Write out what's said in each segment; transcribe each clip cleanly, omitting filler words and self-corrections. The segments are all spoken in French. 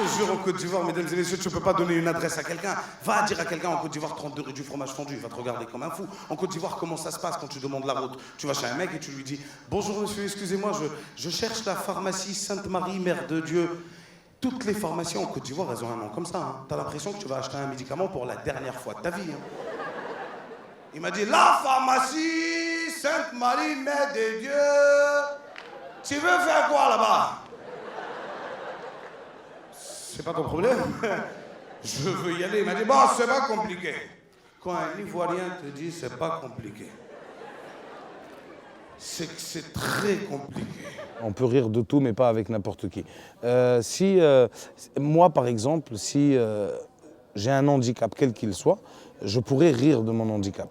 te jure, en Côte d'Ivoire, mesdames et messieurs, tu ne peux pas donner une adresse à quelqu'un. Va dire à quelqu'un en Côte d'Ivoire, 32 rue du fromage fondu, il va te regarder comme un fou. En Côte d'Ivoire, comment ça se passe quand tu demandes la route? Tu vas chez un mec et tu lui dis « Bonjour monsieur, excusez-moi, je cherche la pharmacie Sainte-Marie, Mère de Dieu ». Toutes les pharmacies en Côte d'Ivoire, elles ont un nom comme ça. Hein. Tu as l'impression que tu vas acheter un médicament pour la dernière fois de ta vie. Hein. Il m'a dit « La pharmacie Sainte-Marie, Mère de Dieu ». Tu veux faire quoi là-bas? C'est pas ton problème. Je veux y aller. Il m'a dit, bon, c'est pas compliqué. Quand un Ivoirien te dit, c'est pas compliqué, c'est que c'est très compliqué. On peut rire de tout, mais pas avec n'importe qui. Moi, par exemple, si j'ai un handicap, quel qu'il soit, je pourrais rire de mon handicap.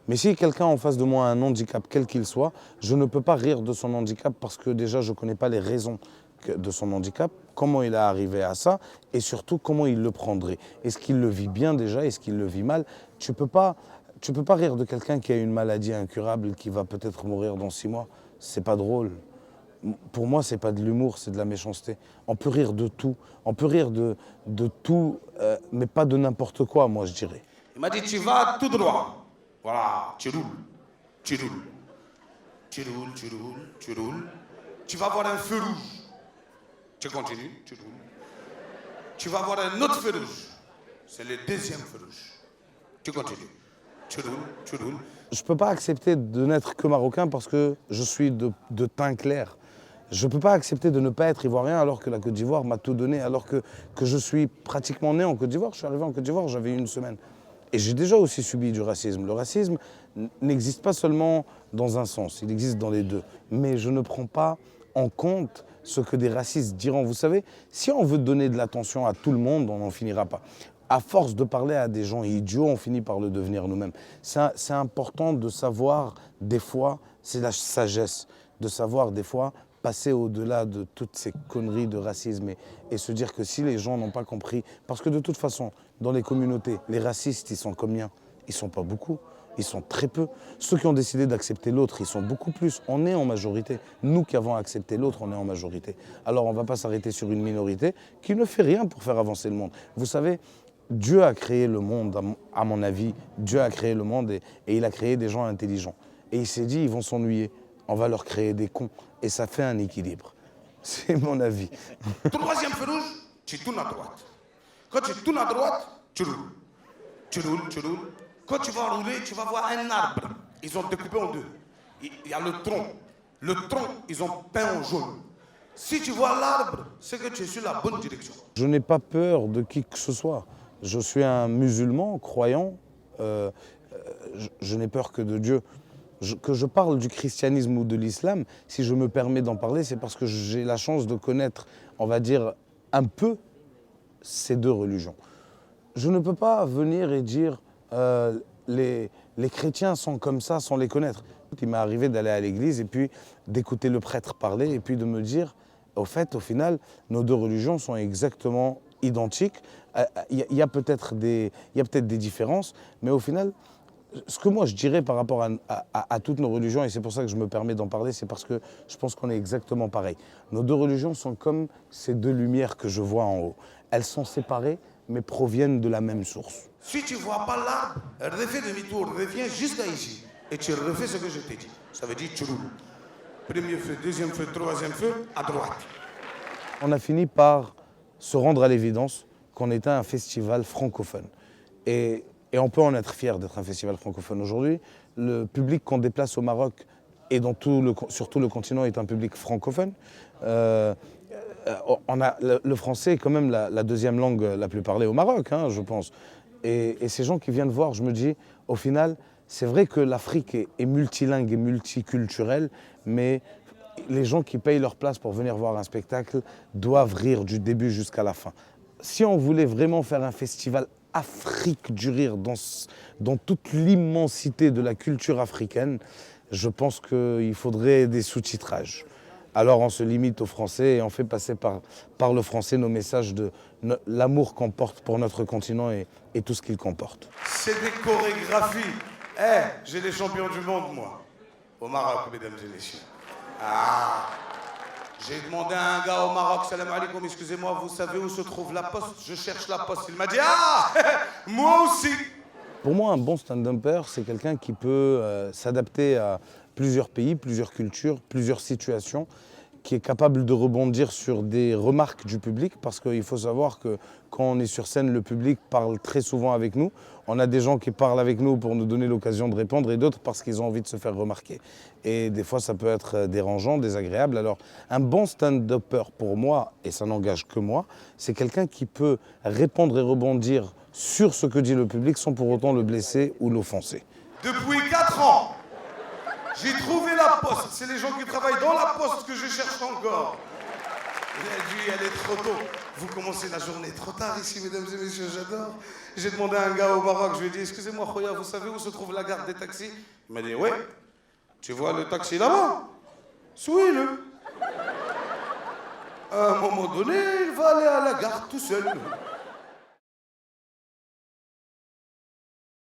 Mais si quelqu'un en face de moi a un handicap, quel qu'il soit, je ne peux pas rire de son handicap parce que déjà, je ne connais pas les raisons de son handicap, comment il est arrivé à ça et surtout comment il le prendrait. Est-ce qu'il le vit bien déjà? Est-ce qu'il le vit mal? Tu peux pas rire de quelqu'un qui a une maladie incurable qui va peut-être mourir dans 6 mois. C'est pas drôle. Pour moi, c'est pas de l'humour, c'est de la méchanceté. On peut rire de tout. On peut rire de tout, mais pas de n'importe quoi, moi, je dirais. Il m'a dit, tu vas tout droit. Voilà, tu roules, tu roules, tu roules, tu roules, tu roules. Tu vas voir un feu rouge. Tu continues, tu roules. Tu vas voir un autre feu rouge. C'est le deuxième feu rouge. Tu continues. Tu roules, tu roules. Je ne peux pas accepter de n'être que marocain parce que je suis de teint clair. Je ne peux pas accepter de ne pas être ivoirien alors que la Côte d'Ivoire m'a tout donné, alors que je suis pratiquement né en Côte d'Ivoire. Je suis arrivé en Côte d'Ivoire, j'avais 1 semaine. Et j'ai déjà aussi subi du racisme. Le racisme n'existe pas seulement dans un sens, il existe dans les deux. Mais je ne prends pas en compte ce que des racistes diront. Vous savez, si on veut donner de l'attention à tout le monde, on n'en finira pas. À force de parler à des gens idiots, on finit par le devenir nous-mêmes. C'est important de savoir, des fois, c'est la sagesse, de savoir des fois passer au-delà de toutes ces conneries de racisme et se dire que si les gens n'ont pas compris, parce que de toute façon, dans les communautés, les racistes, ils sont combien? Ils ne sont pas beaucoup, ils sont très peu. Ceux qui ont décidé d'accepter l'autre, ils sont beaucoup plus. On est en majorité. Nous qui avons accepté l'autre, on est en majorité. Alors on ne va pas s'arrêter sur une minorité qui ne fait rien pour faire avancer le monde. Vous savez, Dieu a créé le monde, à mon avis. Dieu a créé le monde et il a créé des gens intelligents. Et il s'est dit, ils vont s'ennuyer. On va leur créer des cons. Et ça fait un équilibre. C'est mon avis. Troisième feu rouge, tu tournes à droite. Quand tu tournes à droite, tu roules. Tu roules, tu roules. Quand tu vas rouler, tu vas voir un arbre. Ils ont découpé en 2. Il y a le tronc. Le tronc, ils ont peint en jaune. Si tu vois l'arbre, c'est que tu es sur la bonne direction. Je n'ai pas peur de qui que ce soit. Je suis un musulman, croyant. Je n'ai peur que de Dieu. Que je parle du christianisme ou de l'islam, si je me permets d'en parler, c'est parce que j'ai la chance de connaître, on va dire, un peu ces 2 religions. Je ne peux pas venir et dire les chrétiens sont comme ça sans les connaître. Il m'est arrivé d'aller à l'église et puis d'écouter le prêtre parler et puis de me dire, au final, nos 2 religions sont exactement identiques. Il y a peut-être des différences, mais au final, ce que moi je dirais par rapport à toutes nos religions, et c'est pour ça que je me permets d'en parler, c'est parce que je pense qu'on est exactement pareil. Nos 2 religions sont comme ces 2 lumières que je vois en haut. Elles sont séparées, mais proviennent de la même source. Si tu ne vois pas l'arbre, refais demi-tour, reviens jusqu'à ici. Et tu refais ce que je t'ai dit. Ça veut dire tu roules. Premier feu, deuxième feu, troisième feu, à droite. On a fini par se rendre à l'évidence qu'on était un festival francophone. Et on peut en être fier d'être un festival francophone aujourd'hui. Le public qu'on déplace au Maroc et sur tout le continent est un public francophone. Le français est quand même la 2e langue la plus parlée au Maroc, hein, je pense. Et ces gens qui viennent voir, je me dis, au final, c'est vrai que l'Afrique est multilingue et multiculturelle, mais les gens qui payent leur place pour venir voir un spectacle doivent rire du début jusqu'à la fin. Si on voulait vraiment faire un festival Afrique du rire dans toute l'immensité de la culture africaine, je pense qu'il faudrait des sous-titrages. Alors on se limite au français et on fait passer par le français nos messages de l'amour qu'on porte pour notre continent et tout ce qu'il comporte. C'est des chorégraphies. J'ai les champions du monde, moi, au Maroc, mesdames et messieurs. J'ai demandé à un gars au Maroc, salam alaikum, excusez-moi, vous savez où se trouve la poste? Je cherche la poste. Il m'a dit, ah, moi aussi. Pour moi, un bon stand-upper, c'est quelqu'un qui peut s'adapter à plusieurs pays, plusieurs cultures, plusieurs situations, qui est capable de rebondir sur des remarques du public, parce qu'il faut savoir que quand on est sur scène, le public parle très souvent avec nous. On a des gens qui parlent avec nous pour nous donner l'occasion de répondre et d'autres parce qu'ils ont envie de se faire remarquer. Et des fois, ça peut être dérangeant, désagréable. Alors, un bon stand-upper pour moi, et ça n'engage que moi, c'est quelqu'un qui peut répondre et rebondir sur ce que dit le public sans pour autant le blesser ou l'offenser. Depuis 4 ans, j'ai trouvé la poste. C'est les gens qui travaillent dans la poste que je cherche encore. Il a dit, elle est trop tôt. Vous commencez la journée trop tard ici, mesdames et messieurs, j'adore. J'ai demandé à un gars au Maroc, je lui ai dit, excusez-moi, Khoya, vous savez où se trouve la gare des taxis? Il m'a dit, oui. Tu vois le taxi là-bas? Suis-le. À un moment donné, il va aller à la gare tout seul.